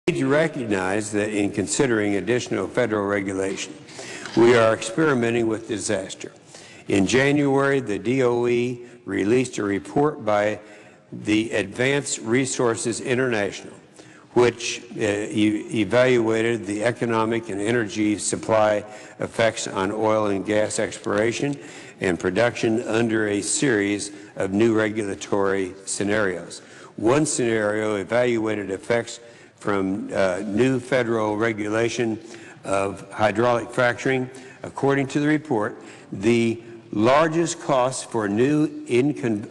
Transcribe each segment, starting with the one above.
need to recognize that in considering additional federal regulation, we are experimenting with disaster. In January, the DOE released a report by the Advanced Resources International, which evaluated the economic and energy supply effects on oil and gas exploration and production under a series of new regulatory scenarios. One scenario evaluated effects from new federal regulation of hydraulic fracturing. According to the report, the largest cost for new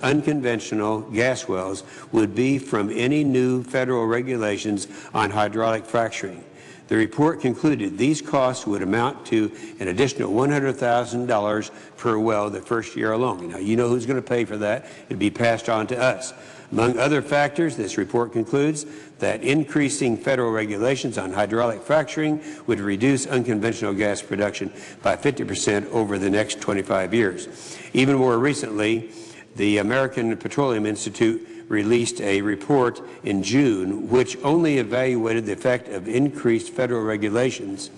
unconventional gas wells would be from any new federal regulations on hydraulic fracturing. The report concluded these costs would amount to an additional $100,000 per well the first year alone. Now, you know who's going to pay for that. It'd be passed on to us. Among other factors, this report concludes that increasing federal regulations on hydraulic fracturing would reduce unconventional gas production by 50% over the next 25 years. Even more recently, the American Petroleum Institute released a report in June which only evaluated the effect of increased federal regulations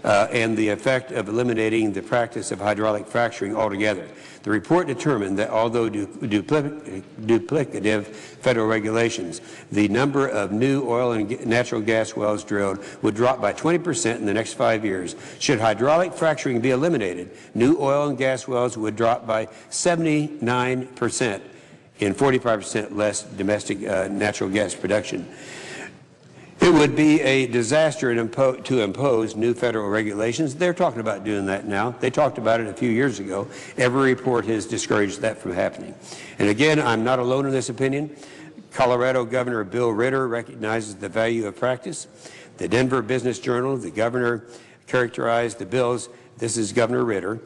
and the effect of eliminating the practice of hydraulic fracturing altogether. The report determined that although duplicative federal regulations, the number of new oil and natural gas wells drilled would drop by 20% in the next 5 years. Should hydraulic fracturing be eliminated, new oil and gas wells would drop by 79% and 45% less domestic natural gas production. It would be a disaster to impose new federal regulations. They're talking about doing that now. They talked about it a few years ago. Every report has discouraged that from happening. And again, I'm not alone in this opinion. Colorado Governor Bill Ritter recognizes the value of practice. The Denver Business Journal, the governor characterized the bills, this is Governor Ritter,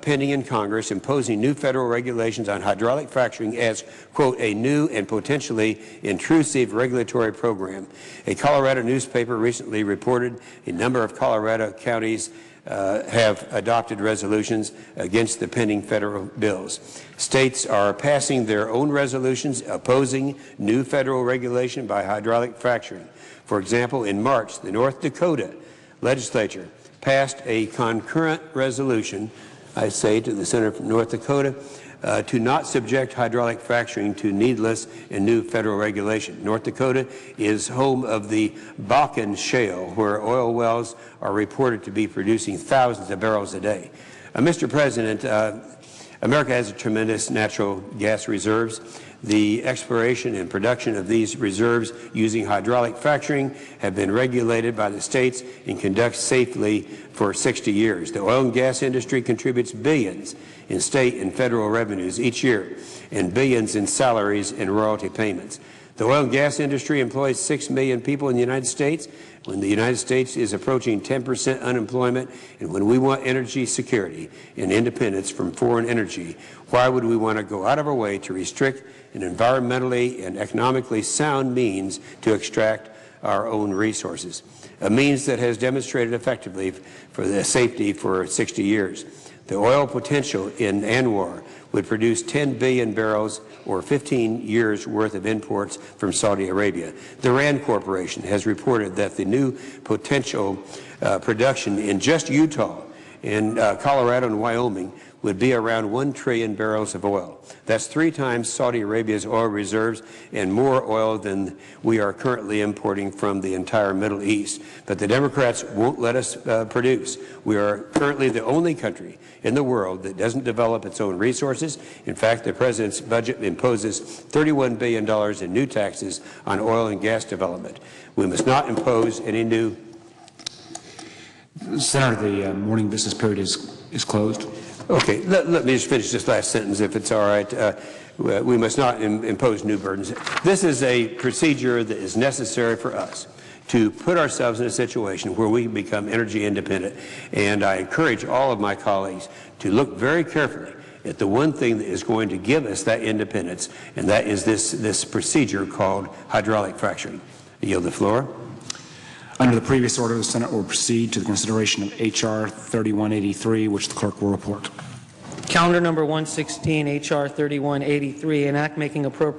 pending in Congress, imposing new federal regulations on hydraulic fracturing as, quote, a new and potentially intrusive regulatory program. A Colorado newspaper recently reported a number of Colorado counties have adopted resolutions against the pending federal bills. States are passing their own resolutions opposing new federal regulation by hydraulic fracturing. For example, in March, the North Dakota legislature passed a concurrent resolution, I say to the Senator from North Dakota, to not subject hydraulic fracturing to needless and new federal regulation. North Dakota is home of the Bakken Shale, where oil wells are reported to be producing thousands of barrels a day. Mr. President, America has tremendous natural gas reserves. The exploration and production of these reserves using hydraulic fracturing have been regulated by the states and conducted safely for 60 years. The oil and gas industry contributes billions in state and federal revenues each year and billions in salaries and royalty payments. The oil and gas industry employs 6 million people in the United States. When the United States is approaching 10% unemployment, and when we want energy security and independence from foreign energy, why would we want to go out of our way to restrict an environmentally and economically sound means to extract our own resources, a means that has demonstrated effectively for the safety for 60 years? The oil potential in Anwar would produce 10 billion barrels or 15 years worth of imports from Saudi Arabia. The Rand Corporation has reported that the new potential production in just Utah and Colorado and Wyoming would be around 1 trillion barrels of oil. That's 3 times Saudi Arabia's oil reserves and more oil than we are currently importing from the entire Middle East. But the Democrats won't let us produce. We are currently the only country in the world that doesn't develop its own resources. In fact, the President's budget imposes $31 billion in new taxes on oil and gas development. We must not impose any new. Senator, the morning business period is closed. Okay, let me just finish this last sentence, if it's all right. We must not impose new burdens. This is a procedure that is necessary for us to put ourselves in a situation where we can become energy independent. And I encourage all of my colleagues to look very carefully at the one thing that is going to give us that independence, and that is this procedure called hydraulic fracturing. I yield the floor. Under the previous order, the Senate will proceed to the consideration of H.R. 3183, which the clerk will report. Calendar number 116, H.R. 3183, an act making appropriate